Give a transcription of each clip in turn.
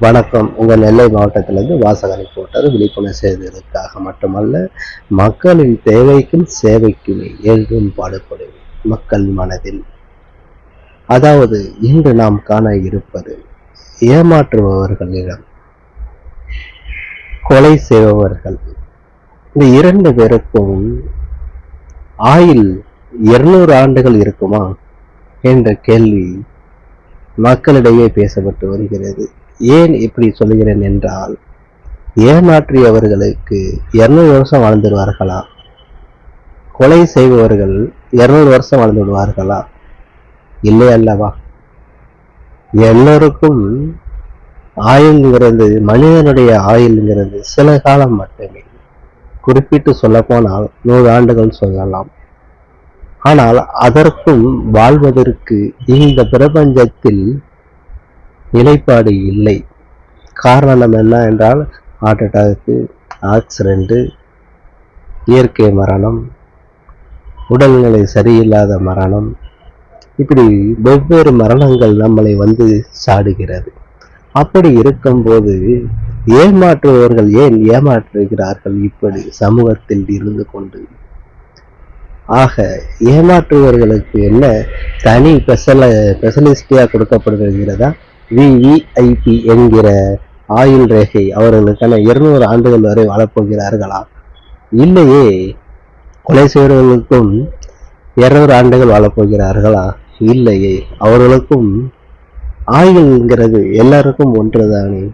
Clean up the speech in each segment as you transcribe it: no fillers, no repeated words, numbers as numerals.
வணக்கம். உங்கள் நெல்லை மாவட்டத்திலிருந்து வாசகனை போட்டது விழிப்புணர்வு செய்வதற்காக மட்டுமல்ல, மக்களின் தேவைக்கும் சேவைக்குமே என்றும் பாடுபடுவேன் மக்கள் மனதில். அதாவது இன்று நாம் காண இருப்பது ஏமாற்றுபவர்களிடம் கொலை செய்பவர்கள். இந்த இரண்டு பேருக்கும் ஆயுள் 200 ஆண்டுகள் இருக்குமா என்ற கேள்வி மக்களிடையே பேசப்பட்டு வருகிறது. ஏன் இப்படி சொல்கிறேன் என்றால், ஏமாற்றியவர்களுக்கு 200 வருஷம் வாழ்ந்துடுவார்களா? கொலை செய்பவர்கள் 200 வருஷம் வாழ்ந்து விடுவார்களா? இல்லை அல்லவா? எல்லோருக்கும் ஆயுள்ங்கிறது, மனிதனுடைய ஆயுள்ங்கிறது சில காலம் மட்டுமே. குறிப்பிட்டு சொல்ல போனால் 100 ஆண்டுகள் சொல்லலாம். ஆனால் அதற்கும் வாழ்வதற்கு இந்த பிரபஞ்சத்தில் நிலைப்பாடு இல்லை. காரணம் என்ன என்றால், ஹார்ட் அட்டாக்கு, ஆக்சிடென்ட், இயற்கை மரணம், உடல்நிலை சரியில்லாத மரணம், இப்படி வெவ்வேறு மரணங்கள் நம்மளை வந்து சாடுகிறது. அப்படி இருக்கும்போது ஏமாற்றுபவர்கள் ஏன் ஏமாற்றுகிறார்கள் இப்படி சமூகத்தில் இருந்து கொண்டு? ஆக ஏமாற்றுபவர்களுக்கு என்ன தனி ஸ்பெஷலிஸ்டியா கொடுக்கப்படுகிறதா? விவிஐபி என்கிற ஆயுள் ரேகை அவர்களுக்கான 200 ஆண்டுகள் வரை வாழப்போகிறார்களா? இல்லையே. கொலை செய்வர்களுக்கும் 200 ஆண்டுகள் வாழப்போகிறார்களா? இல்லையே. அவர்களுக்கும் ஆயுள்ங்கிறது எல்லாருக்கும் ஒன்றுதானே.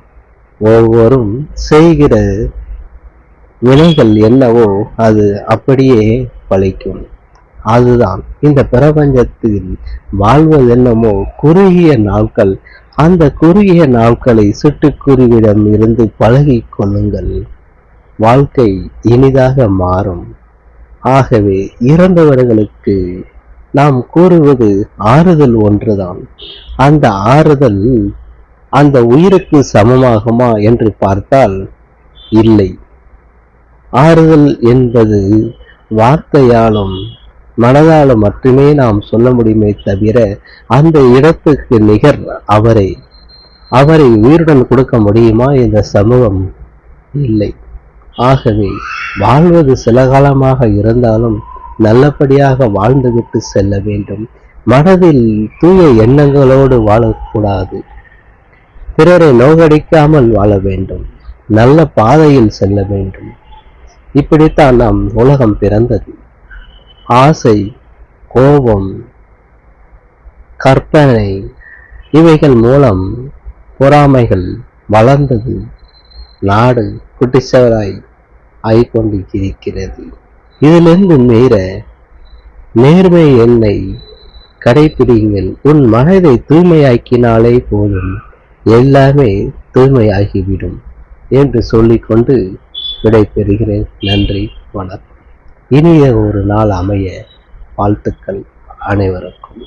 ஒவ்வொரும் செய்கிற வினைகள் என்னவோ அது அப்படியே பலிக்கும். அதுதான் இந்த பிரபஞ்சத்தில் வாழ்வது என்னமோ குறுகிய நாட்கள். அந்த குறுகிய நாட்களை சிட்டுக்குருவிடம் இருந்து பழகி கொள்ளுங்கள். வாழ்க்கை இனிதாக மாறும். ஆகவே இறந்தவர்களுக்கு நாம் கூறுவது ஆறுதல் ஒன்றுதான். அந்த ஆறுதல் அந்த உயிருக்கு சமமாகுமா என்று பார்த்தால் இல்லை. ஆறுதல் என்பது வார்த்தையாலும் மனதாலும் மட்டுமே நாம் சொல்ல முடியுமே தவிர, அந்த இடத்துக்கு நிகர் அவரை உயிருடன் கொடுக்க முடியுமா இந்த சமூகம்? இல்லை. ஆகவே வாழ்வது சில காலமாக இருந்தாலும் நல்லபடியாக வாழ்ந்துவிட்டு செல்ல வேண்டும். மனதில் தூய எண்ணங்களோடு வாழக்கூடாது. பிறரை நோகடிக்காமல் வாழ வேண்டும். நல்ல பாதையில் செல்ல வேண்டும். இப்படித்தான் நாம் உலகம் பிறந்தது. ஆசை, கோபம், கற்பனை இவைகள் மூலம் பொறாமைகள் வளர்ந்தது. நாடு குட்டிச்சவராய் ஆய்கொண்டு இருக்கிறது. இதிலிருந்து மீற நேர்மை எண்ணை கடைபிடிங்கள். உன் மனதை தூய்மையாக்கினாலே போதும், எல்லாமே தூய்மையாகிவிடும் என்று சொல்லிக்கொண்டு விடைபெறுகிறேன். நன்றி, வணக்கம். இனிய ஒரு நாள் அமைய வாழ்த்துக்கள் அனைவருக்கும்.